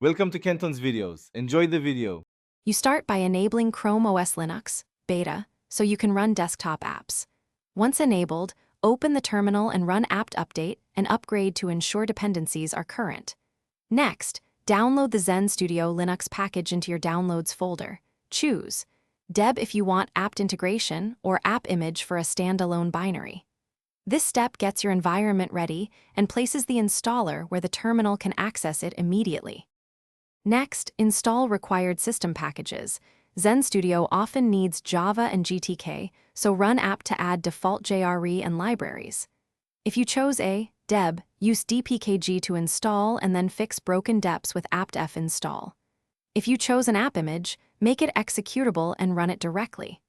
Welcome to Kenton's videos. Enjoy the video. You start by enabling Chrome OS Linux, beta, so you can run desktop apps. Once enabled, open the terminal and run apt update and upgrade to ensure dependencies are current. Next, download the Zen Studio Linux package into your Downloads folder. Choose Deb if you want apt integration or app image for a standalone binary. This step gets your environment ready and places the installer where the terminal can access it immediately. Next, install required system packages. Zen Studio often needs Java and GTK, so run apt to add default JRE and libraries. If you chose Deb, use dpkg to install and then fix broken deps with apt-f install. If you chose an app image, make it executable and run it directly.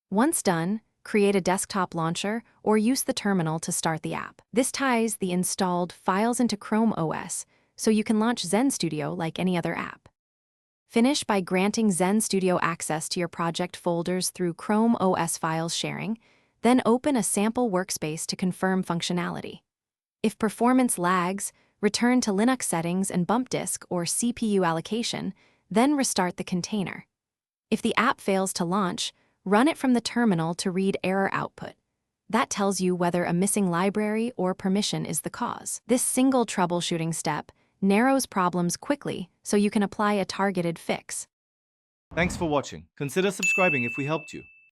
Once done, create a desktop launcher or use the terminal to start the app. This ties the installed files into Chrome OS, so you can launch Zen Studio like any other app. Finish by granting Zen Studio access to your project folders through Chrome OS files sharing, then open a sample workspace to confirm functionality. If performance lags, return to Linux settings and bump disk or CPU allocation, then restart the container. If the app fails to launch, run it from the terminal to read error output. That tells you whether a missing library or permission is the cause. This single troubleshooting step narrows problems quickly so you can apply a targeted fix. Thanks for watching. Consider subscribing if we helped you.